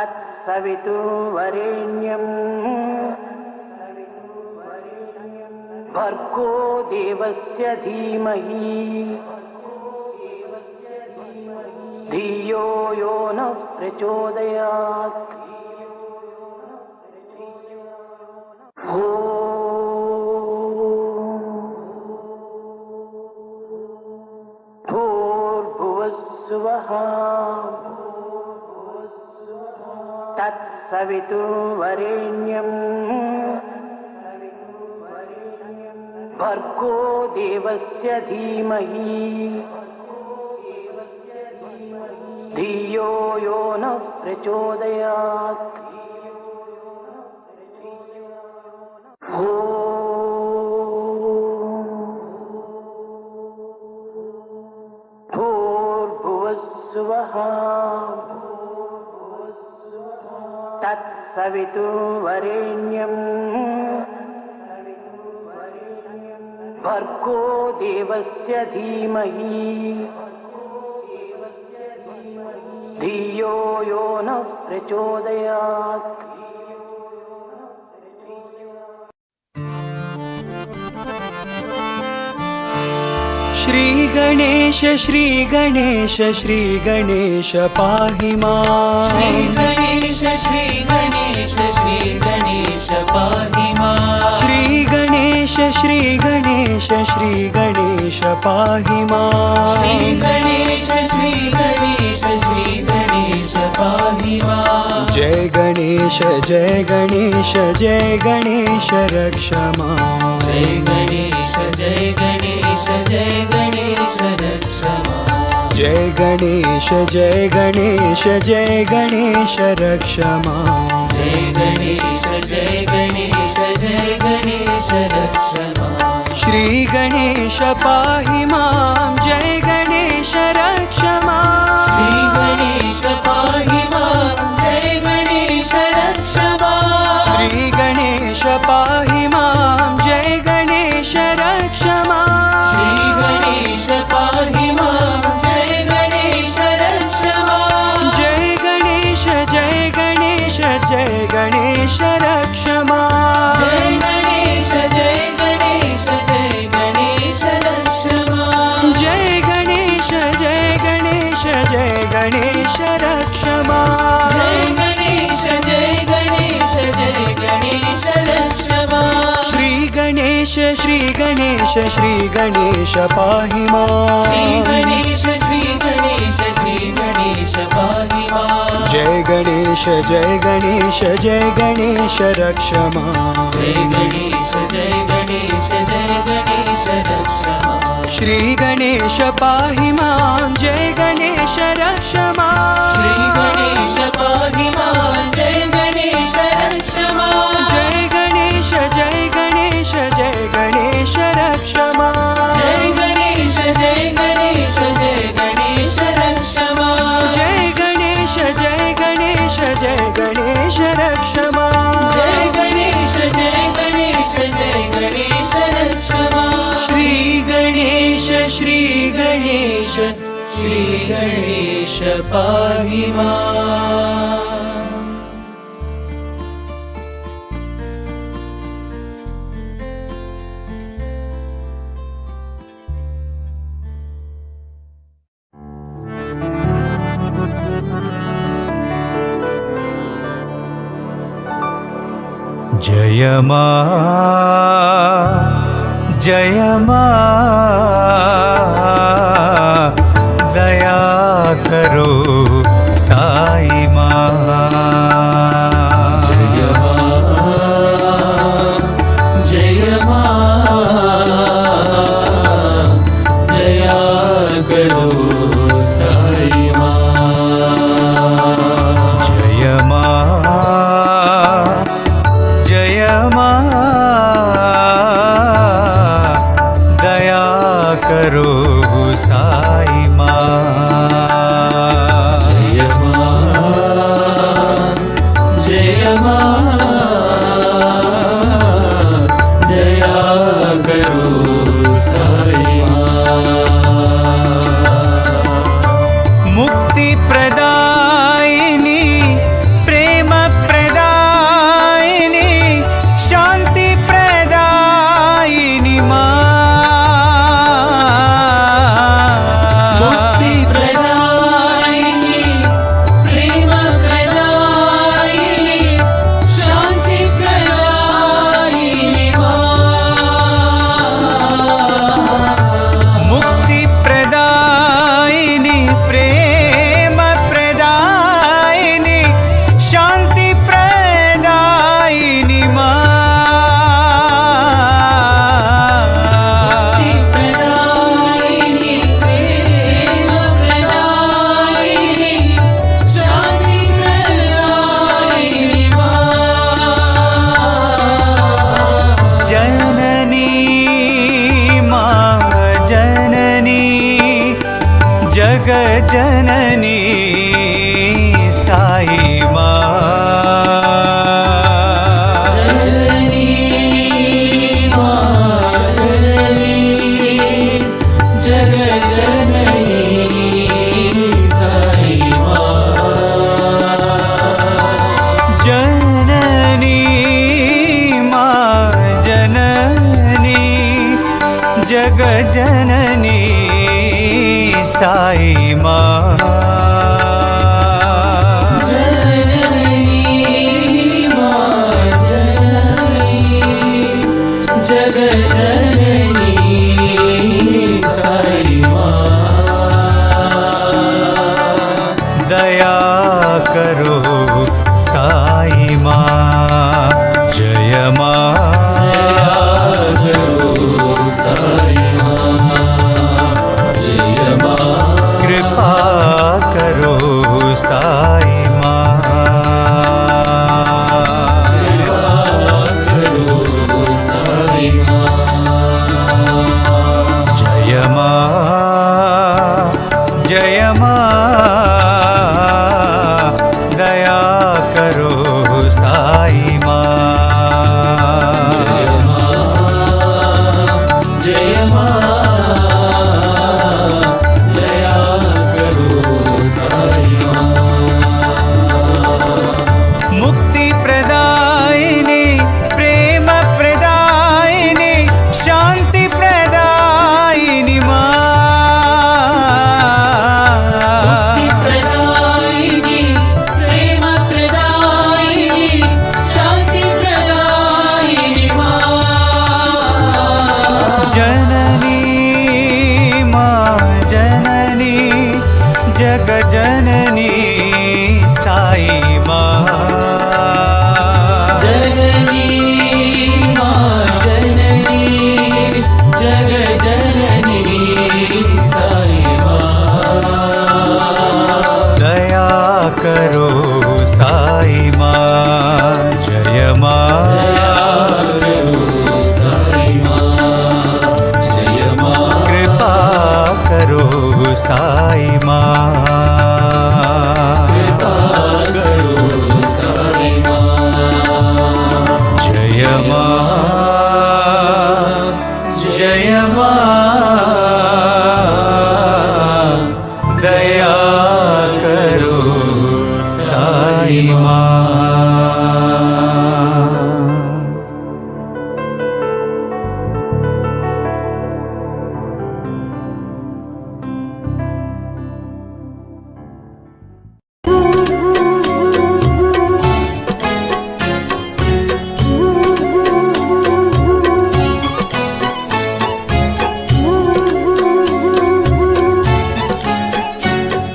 तत्सवितुर्वरेण्यम् भर्गो देवस्य धीमहि धियो यो नः प्रचोदयात्। भूर्भुवस्सुवः तत्सवितुर्वरेण्यम् भर्गो देवस्य धीमहि धियो यो नः प्रचोदयात्। भूर्भुवस्सुवः तत्सवितुर्वरेण्यम् भर्गो देवस्य धीमहि धियो यो नः प्रचोदयात्। श्री गणेश श्री गणेश श्री गणेश पाहि मां। श्री गणेश श्री गणेश श्री गणेश पाहि मां। श्री गणेश श्री गणेश श्री गणेश पाहि मां। श्री गणेश श्री गणेश श्री गणेश पाहि मां। जय गणेश जय गणेश जय गणेश रक्ष मां। जय गणेश जय गणेश जय गणेश रक्ष मां। जय गणेश जय गणेश जय गणेश रक्ष मां। जय गणेश जय गणेश जय गणेश रक्ष मां। श्री गणेश पाहि मां। जय गणेश रक्ष मां। श्री गणेश पाहि मां। जय गणेश रक्ष मां। श्री गणेश पाहि मां। जय गणेश रक्ष मां। श्री गणेश पाहि मां। जय गणेश रक्ष मां। जय गणेश जय गणेश जय गणेश रक्ष मां। जय गणेश जय गणेश जय गणेश रक्ष मां। जय गणेश जय गणेश जय गणेश रक्ष मां। जय गणेश जय गणेश जय गणेश रक्ष मां। श्री गणेश श्री गणेश श्री गणेश पाहि मां। श्री गणेश श्री गणेश श्री गणेश पाहि मां। जय गणेश जय गणेश जय गणेश रक्ष मां। जय गणेश जय गणेश जय गणेश रक्ष मां। श्री गणेश पाहि मां। जय गणेश रक्ष मां। श्री गणेश पाहि मां। जय गणेश रक्ष मां। जय गणेश जय गणेश जय गणेश रक्ष मां। जय गणेश जय गणेश जय गणेश रक्ष मां। जय गणेश जय गणेश जय गणेश रक्ष मां। जय गणेश जय गणेश जय गणेश रक्ष मां। श्री गणेश श्री गणेश श्री गणेश पाहि मां। जय मां जय मां दया करो साई मां। जय मां दया करो साई मां। जय मां दया करो साई मां। जय मां जननी साई माँ जग जननी साई माँ जननी माँ जननी जग जननी साई माँ दया करो साई माँ जय माँ कृपा करो साई माँ जय माँ जय माँ दया करो साई माँ जय माँ जग जननी साई माँ जननी माँ जननी जग जननी साई माँ दया करो साई माँ जय माँ कृपा करो साई माँ जय माँ जय माँ दया करो साई माँ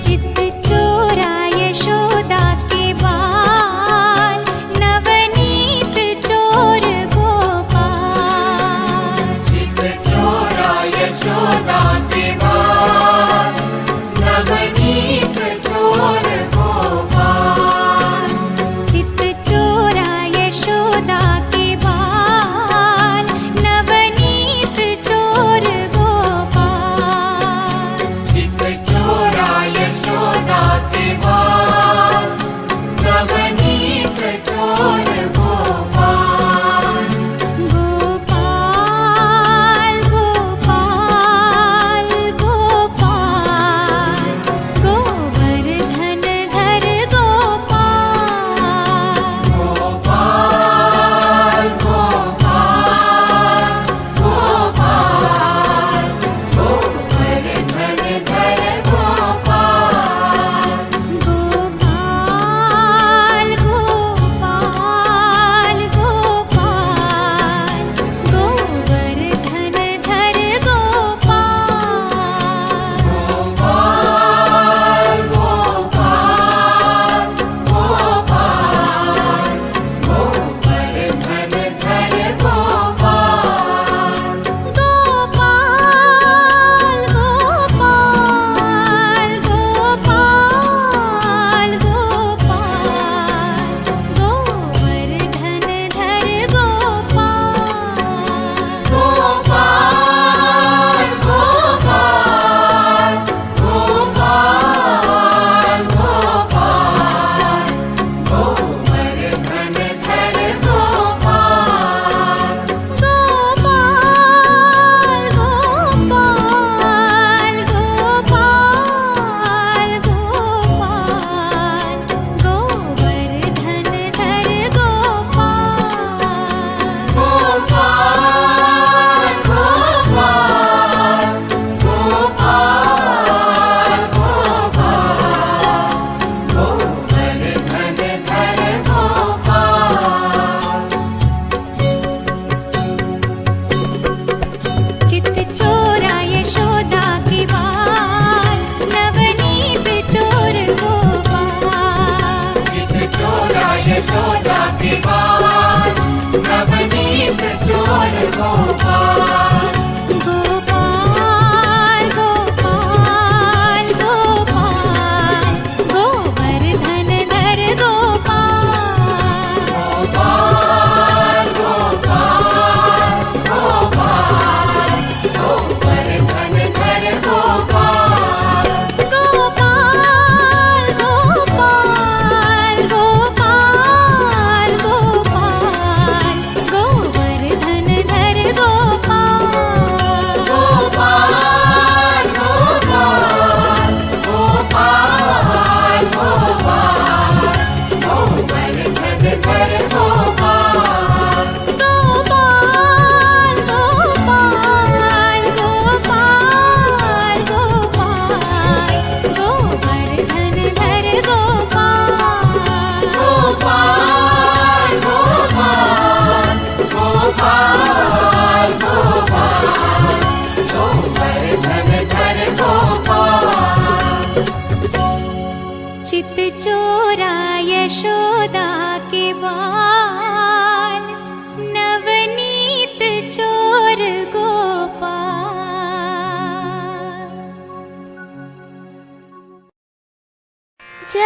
चित्त चोरा यशोदा के बाल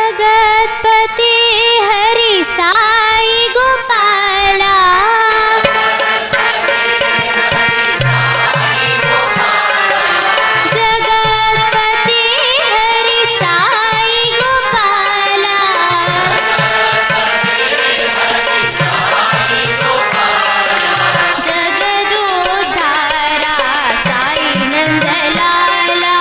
जगत्पति Hari Sai Gopala जगत्पति Hari Sai Gopala जगदोद्धारा Sai Nandlala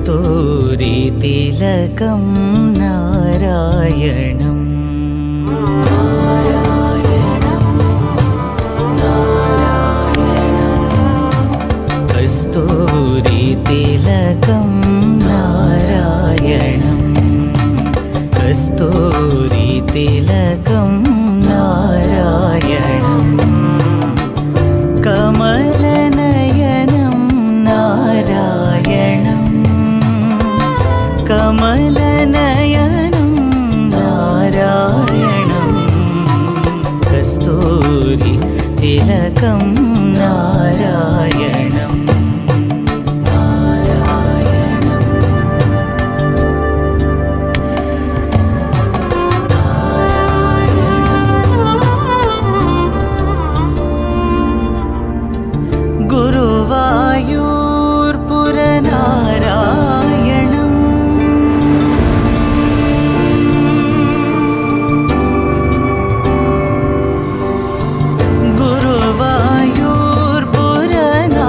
कस्तूरितिलकं नारायणम् कस्तूरितिलकं नारायणम् कस्तूरितिलकं नारायणम् कमलनयनं नारायणम् कमलनयनं नारायणम् कस्तूरितिलकं नारायणम् गुरुवायूर्पुरनारायणम् गुरुवायूर्पुरनारायणम्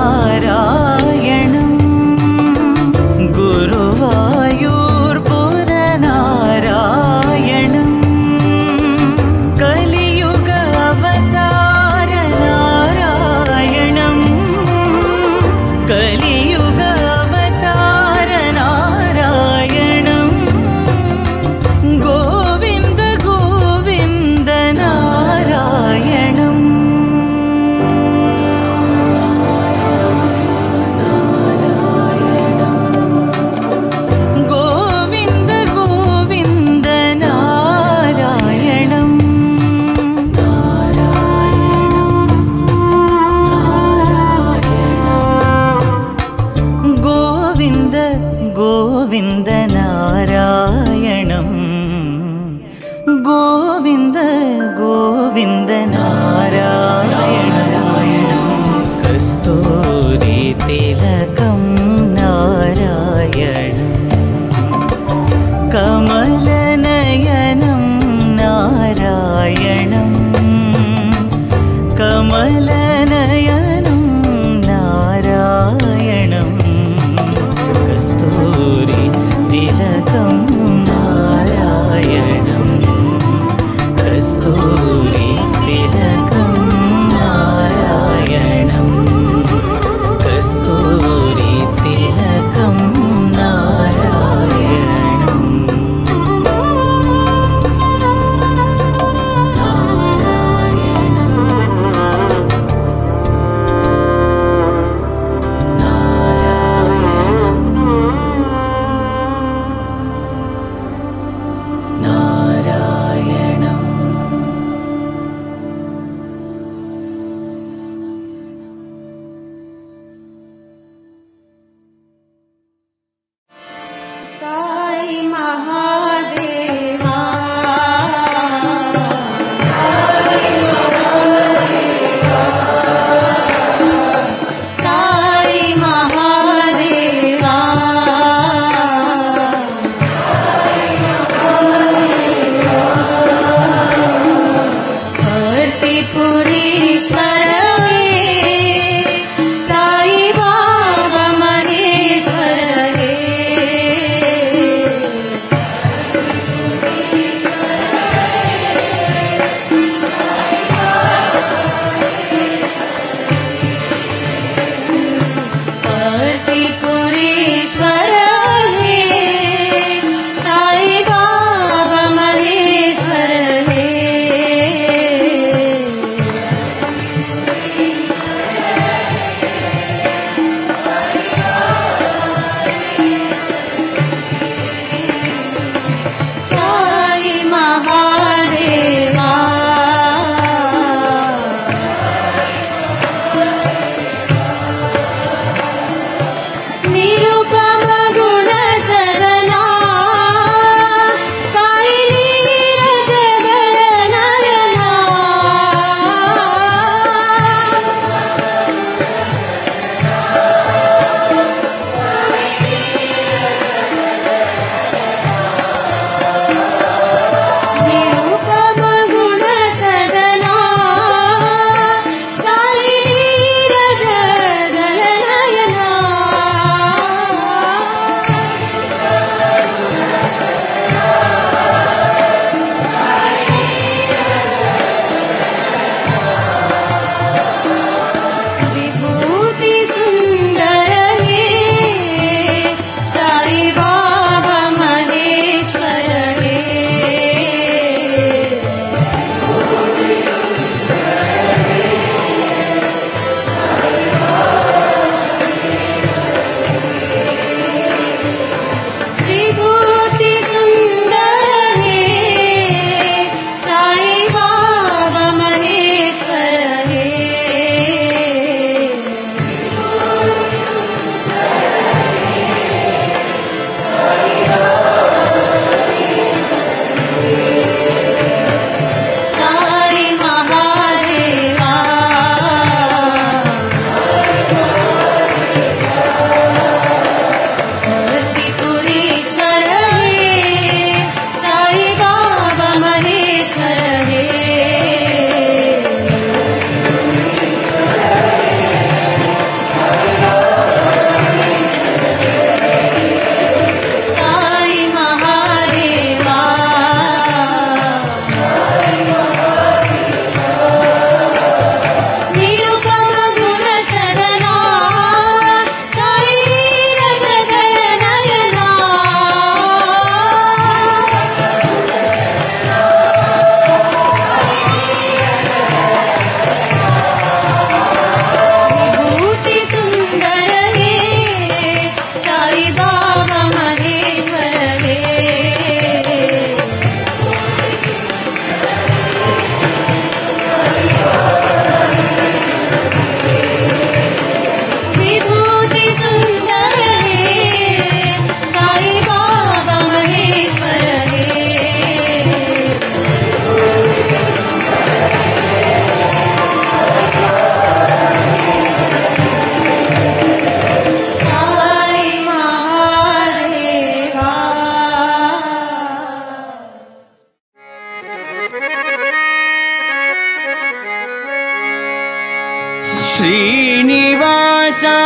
Srinivasa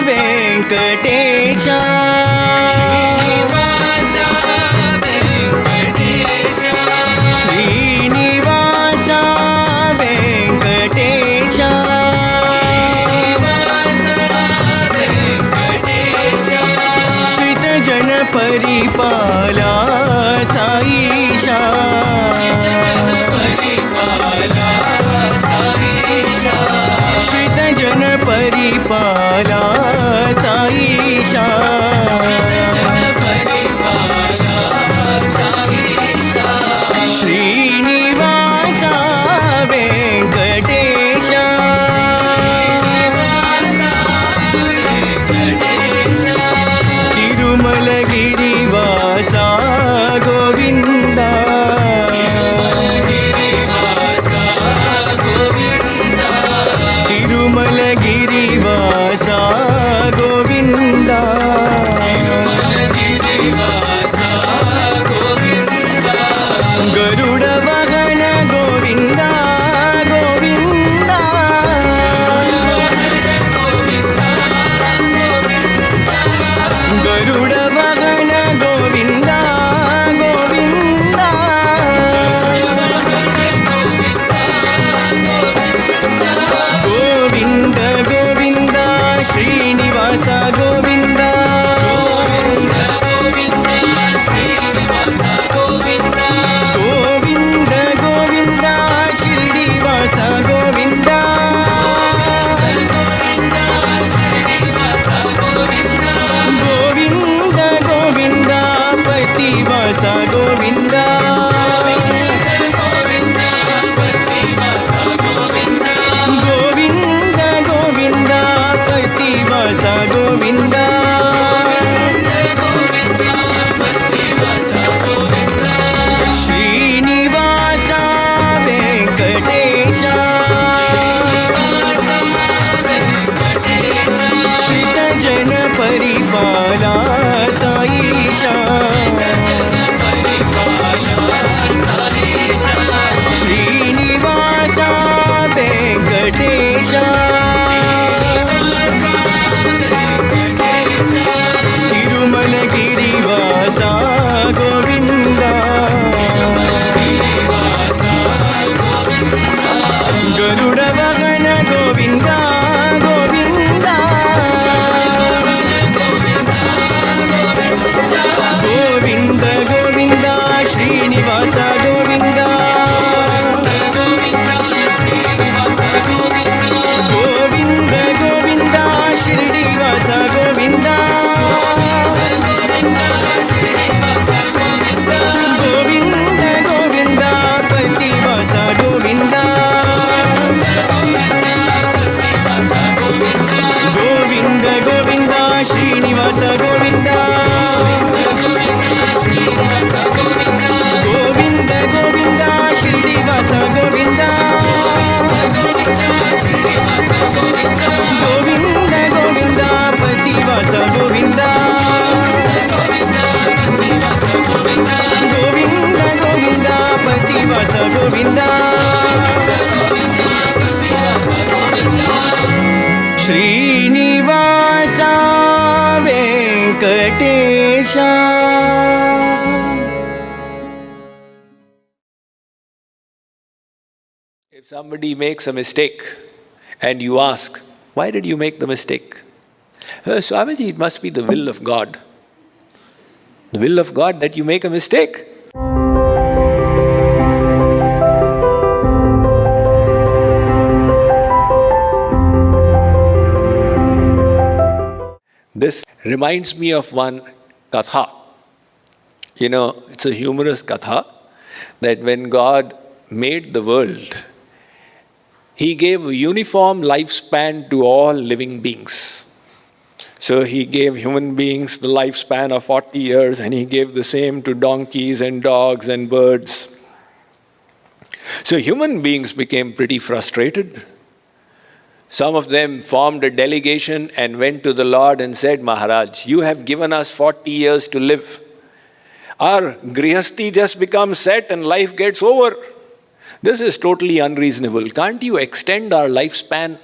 वेङ्कटेशा Srinivasa वेङ्कटेशा श्रितजनपरिपाला Saisha श्रितजनपरिपाला Saisha Srinivasa वेङ्कटेशा तिरुमलगिरिवासा Govinda तिरुमलगिरिवासा Govinda गरुडवाहन Govinda Govinda गरुडवाहन Govinda Govinda Govind Govind Srinivas Govind Govind Govind शिरडिवास Govind Govind Govind पतिवास Govind Govind Govind पतिवास Govind Srinivas वेङ्कटेशा श्रितजनपरिपाला Saisha Srinivas वेङ्कटेशा तिरुमलगिरिवासा Govinda गरुडवाहन Govinda Govinda Govind Govind Srinivas Govinda Govind Govind शिरडिवास Govinda Govind Govind पतिवास Govinda Govind Govind Srinivas Govinda Govind Govind शिरडिवास Govinda Govind Govind पतिवास Govinda Govind Govind पतिवास Govinda Srinivasa वेङ्कटेशा If somebody makes a mistake and you ask, why did you make the mistake? Swamiji, it must be the will of God. The will of God that you make a mistake. This reminds me of one katha. You know, it's a humorous katha that when God made the world, He gave a uniform lifespan to all living beings. So He gave human beings the lifespan of 40 years, and He gave the same to donkeys and dogs and birds. So human beings became pretty frustrated. Some of them formed a delegation and went to the Lord and said, Maharaj, you have given us 40 years to live. Our grihasti just becomes set and life gets over. This is totally unreasonable. Can't you extend our lifespan?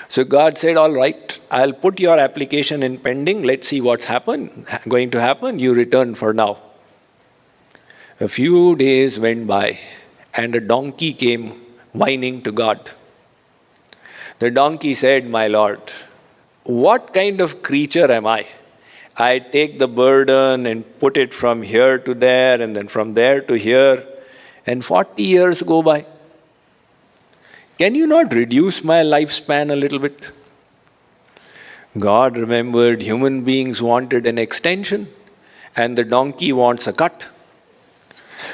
So God said, all right, I'll put your application in pending. Let's see what's going to happen. You return for now. A few days went by and a donkey came whining to God. The donkey said, my Lord, what kind of creature am I? I take the burden and put it from here to there and then from there to here, and 40 years go by. Can you not reduce my lifespan a little bit? God remembered human beings wanted an extension and the donkey wants a cut.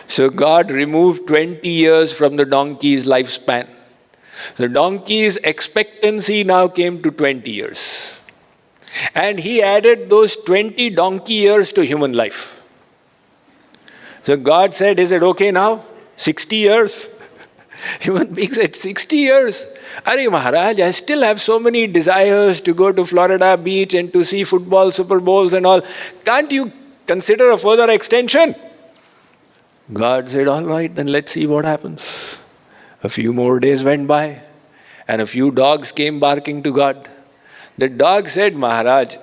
So God removed 20 years from the donkey's lifespan. The donkey's expectancy now came to 20 years. And he added those 20 donkey years to human life. So God said, is it okay now? 60 years? Human being said, 60 years? Arey Maharaj, I still have so many desires to go to Florida Beach and to see football Super Bowls and all. Can't you consider a further extension? God said, all right, then let's see what happens. A few more days went by and a few dogs came barking to God. The dog said, Maharaj,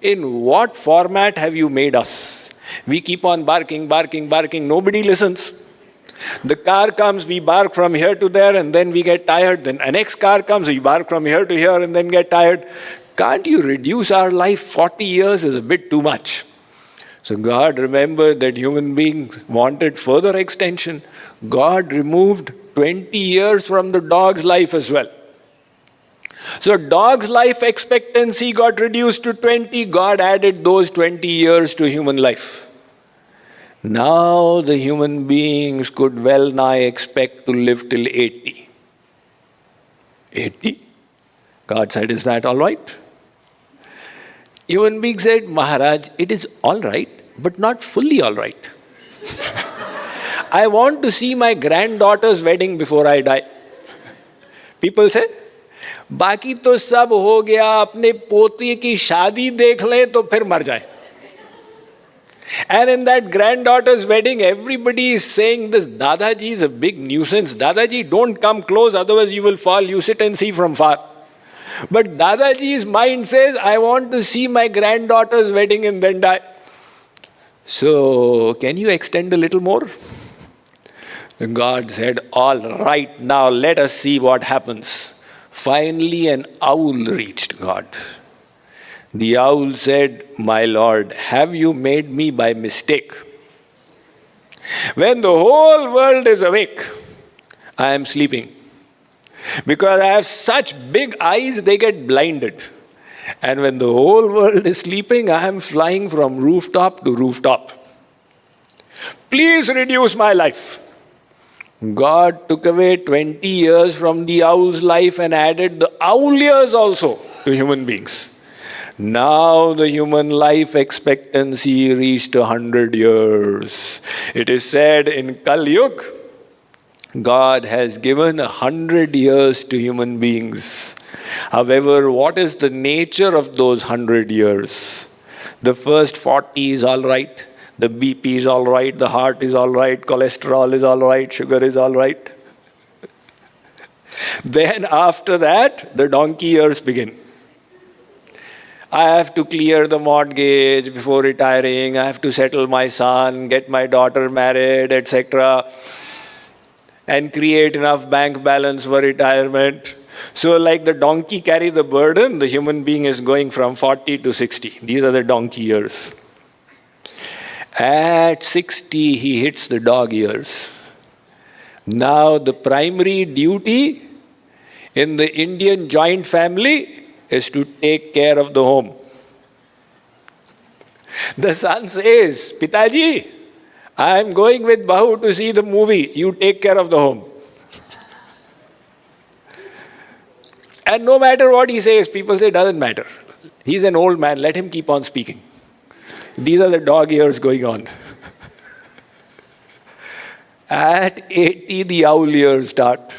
in what format have you made us? We keep on barking, barking, barking. Nobody listens. The car comes, we bark from here to there and then we get tired. Then a next car comes, we bark from here to here and then get tired. Can't you reduce our life? 40 years is a bit too much. So God remembered that human beings wanted further extension. God removed 20 years from the dog's life as well. So dog's life expectancy got reduced to 20. God added those 20 years to human life. Now the human beings could well nigh expect to live till 80. 80? God said, is that all right? Human being said, Maharaj, it is all right, but not fully all right. I want to see my granddaughter's wedding before I die. People say, बाकी तो सब हो गया, अपने पोती की शादी देख लें तो फिर मर जाए. And in that granddaughter's wedding, everybody is saying this Dadaji is a big nuisance. Dadaji, don't come close, otherwise you will fall. You sit and see from far. But Dadaji's mind says, I want to see my granddaughter's wedding and then die. So, can you extend a little more? God said, all right, now let us see what happens. Finally, an owl reached God. The owl said, my Lord, have you made me by mistake? When the whole world is awake, I am sleeping. Because I have such big eyes, they get blinded. And when the whole world is sleeping, I am flying from rooftop to rooftop. Please reduce my life. God took away 20 years from the owl's life and added the owl years also to human beings. Now the human life expectancy reached 100 years. It is said in Kali Yuga, God has given 100 years to human beings. However, what is the nature of those 100 years? The first 40 is all right. The BP is all right. The heart is all right. Cholesterol is all right. Sugar is all right. Then after that, the donkey years begin. I have to clear the mortgage before retiring. I have to settle my son, get my daughter married, etc. And create enough bank balance for retirement. So like the donkey carry the burden, the human being is going from 40 to 60. These are the donkey years. At 60, he hits the dog years. Now the primary duty in the Indian joint family is to take care of the home. The son says, Pitaji, I am going with Bahu to see the movie. You take care of the home. And no matter what he says, people say, doesn't matter. He's an old man, let him keep on speaking. These are the dog years going on. At 80, the owl years start.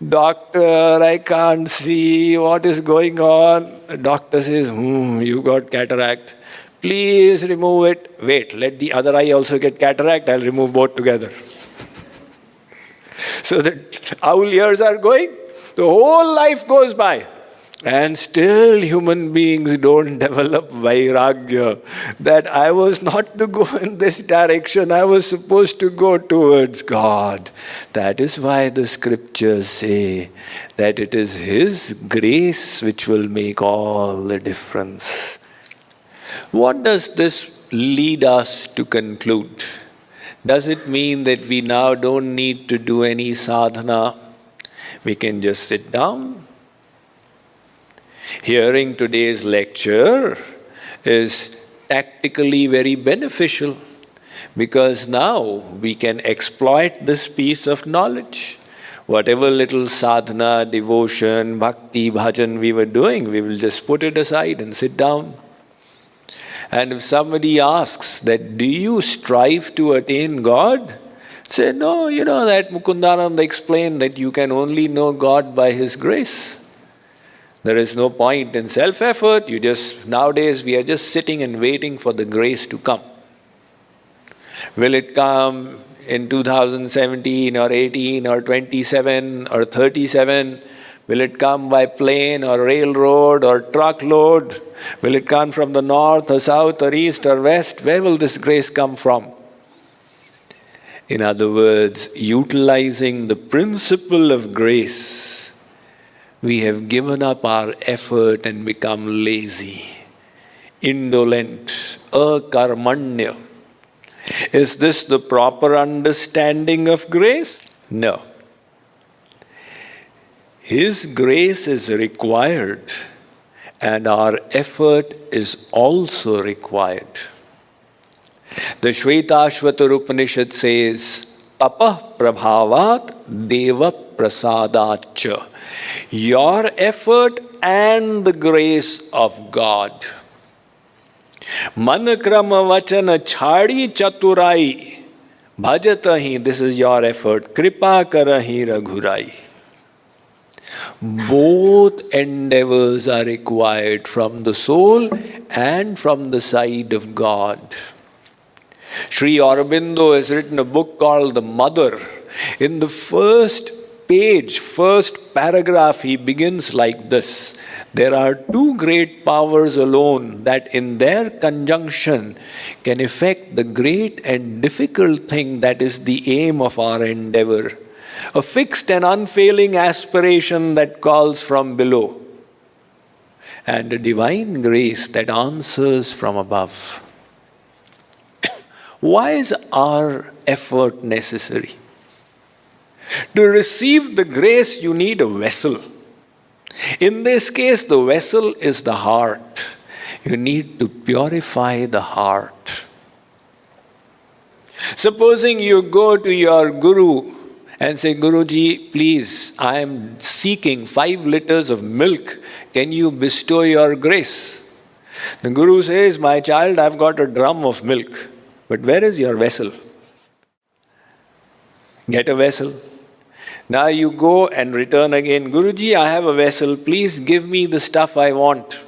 Doctor, I can't see what is going on. The doctor says, you got cataract. Please remove it. Wait, let the other eye also get cataract. I'll remove both together. So the owl years are going. The whole life goes by. And still human beings don't develop vairagya, that I was not to go in this direction, I was supposed to go towards God. That is why the scriptures say that it is His grace which will make all the difference. What does this lead us to conclude? Does it mean that we now don't need to do any sadhana? We can just sit down? Hearing today's lecture is tactically very beneficial, because now we can exploit this piece of knowledge. Whatever little sadhana, devotion, bhakti, bhajan we were doing, we will just put it aside and sit down. And if somebody asks that, do you strive to attain God? Say, no, that Mukundananda explained that you can only know God by His grace. There is no point in self-effort. Nowadays we are just sitting and waiting for the grace to come. Will it come in 2017 or 18 or 27 or 37? Will it come by plane or railroad or truckload? Will it come from the north or south or east or west? Where will this grace come from? In other words, utilizing the principle of grace, we have given up our effort and become lazy, indolent, akarmanya. Is this the proper understanding of grace? No. His grace is required, and our effort is also required. The Shvetashvatar Upanishad says, Tapah prabhavat deva prasadacha. Your effort and the grace of God. Manakrama vachana chhadi chaturai. Bhajatahi, this is your effort. Kripa karahi raghurai. Both endeavors are required from the soul and from the side of God. Sri Aurobindo has written a book called The Mother. In the first page, first paragraph, he begins like this. There are two great powers alone that in their conjunction can effect the great and difficult thing that is the aim of our endeavor. A fixed and unfailing aspiration that calls from below, and a divine grace that answers from above. Why is our effort necessary? To receive the grace, you need a vessel. In this case, the vessel is the heart. You need to purify the heart. Supposing you go to your guru and say, Guruji, please, I am seeking 5 liters of milk. Can you bestow your grace? The guru says, my child, I've got a drum of milk. But where is your vessel? Get a vessel. Now you go and return again. Guruji, I have a vessel. Please give me the stuff I want.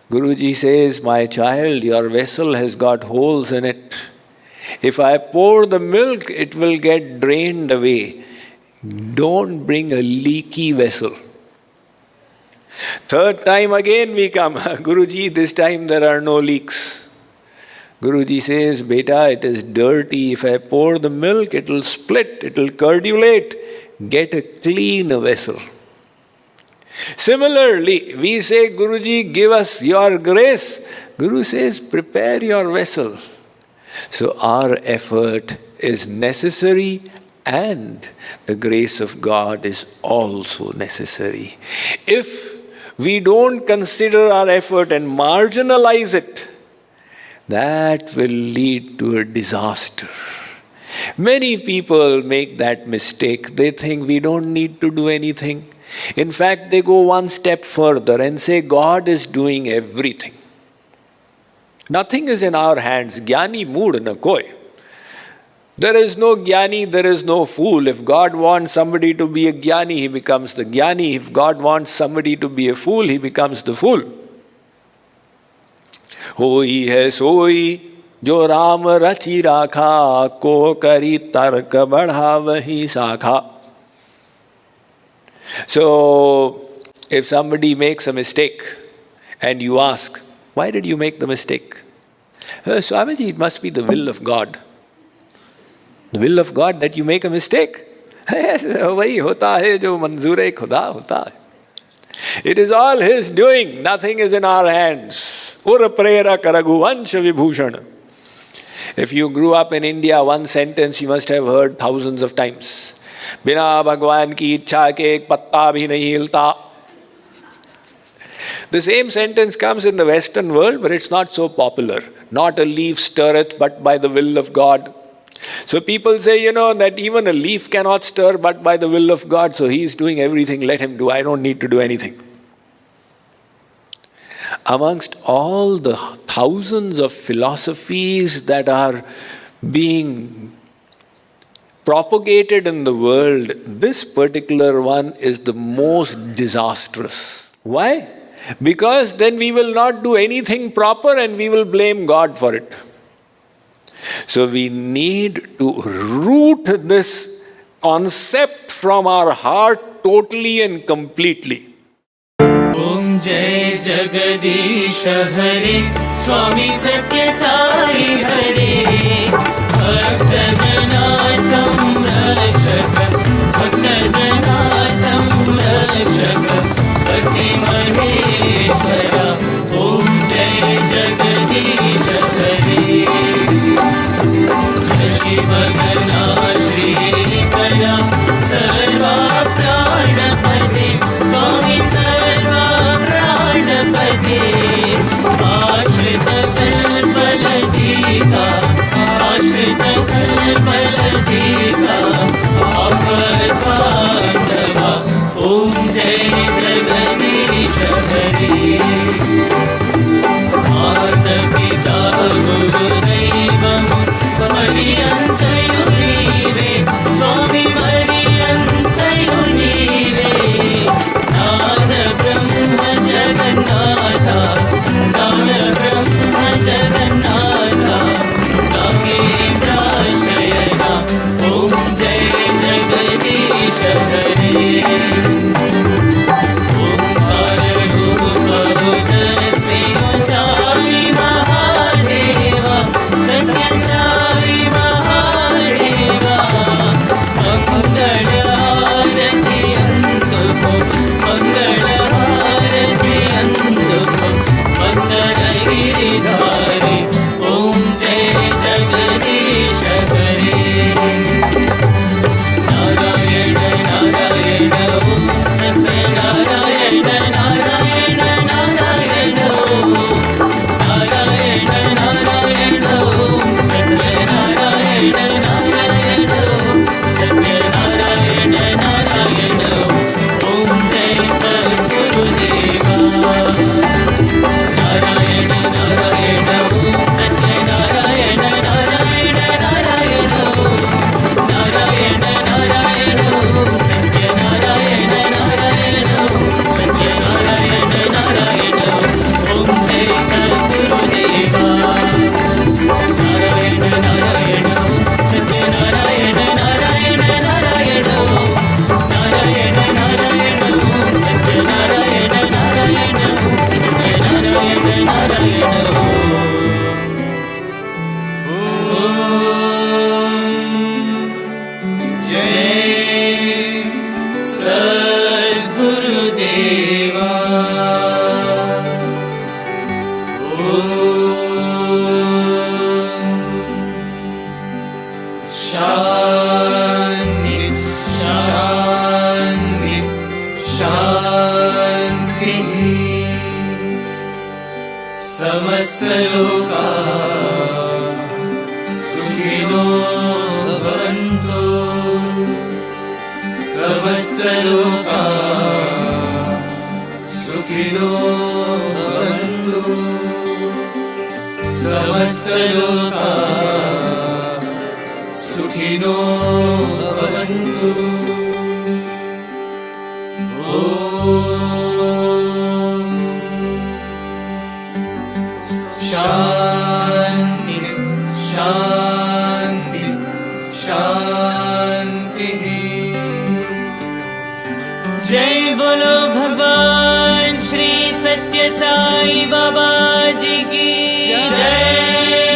Guruji says, my child, your vessel has got holes in it. If I pour the milk, it will get drained away. Don't bring a leaky vessel. Third time again we come. Guruji, this time there are no leaks. Guruji says, Beta, it is dirty. If I pour the milk, it will split, it will curdulate. Get a clean vessel. Similarly, we say, Guruji, give us your grace. Guru says, prepare your vessel. So our effort is necessary, and the grace of God is also necessary. If we don't consider our effort and marginalize it, that will lead to a disaster. Many people make that mistake. They think we don't need to do anything. In fact, they go one step further and say God is doing everything. Nothing is in our hands. Jnani mood na koi. There is no jnani, there is no fool. If God wants somebody to be a jnani, he becomes the jnani. If God wants somebody to be a fool, he becomes the fool. Hoi hai soi jo Ram rachi rakha, ko kari tark badha vahi sakha. So, if somebody makes a mistake and you ask, why did you make the mistake? Swamiji, it must be the will of God. The will of God that you make a mistake? वही होता है जो मंजूर खुदा होता है. It is all His doing. Nothing is in our hands. Ur prera karaghuvansh vibhushan. If you grew up in India, one sentence you must have heard thousands of times. बिना भगवान की इच्छा के एक पत्ता भी नहीं हिलता. The same sentence comes in the Western world, but it's not so popular. Not a leaf stirreth but by the will of God. So people say, that even a leaf cannot stir but by the will of God. So He is doing everything, let Him do. I don't need to do anything. Amongst all the thousands of philosophies that are being propagated in the world, this particular one is the most disastrous. Why? Because then we will not do anything proper and we will blame God for it. So we need to root this concept from our heart totally and completely. Om Jai Jagadish Hare Swami Sathya Sai Hare Bhakta Jana Samrakshak Bhakta Jana Samrakshak Bhakti Maheshwara Om Jai Jagadish Hare Shashi Bhagana Shri Kala Sarva Pranapati Swami Sarva Pranapati Ashrita Kalpaladika Ashrita Kalpaladika Apadvandava Om Jai Jagadish Hare Mata Pita Guru Devam Mariyantayunive Swami Mariyantayunive Nana Brahma Jagannatha Nana Brahma Jagannatha Nagendra Shayana Om Jai Jagadish Hare Om Rupa Rujasi Ujjali Mahadeva Sathya Sai Mahadeva Mangala Harati Antuko Mangala Harati Antuko Mandara Giridhari Om Jai Jagadish Hare Narayana Narayana Om Sathya Narayana Narayana Narayana Narayana Narayana Om Sathya Narayana Narayana Sathya Narayana Narayana Om Jai Sadguru Deva Narayana Narayana Om Sathya Narayana Narayana Narayana Narayana Narayana Om Sathya Narayana Narayana Sathya Narayana Narayana Om Jai Sadguru Deva Narayana Narayana Sathya Narayana Narayana Narayana Narayana Narayana Sathya Narayana Narayana Sathya Narayana Narayana Om Jai Sadguru Deva Shanti, Shanti, Shanti. Samasta loka sukhino bhavantu. Samasta loka sukhino bhavantu. Samasta loka Sukhino bhavantu. Om Shanti, Shanti, Shanti. जय बोलो भगवान श्री सत्य साई बाबा जी की जय।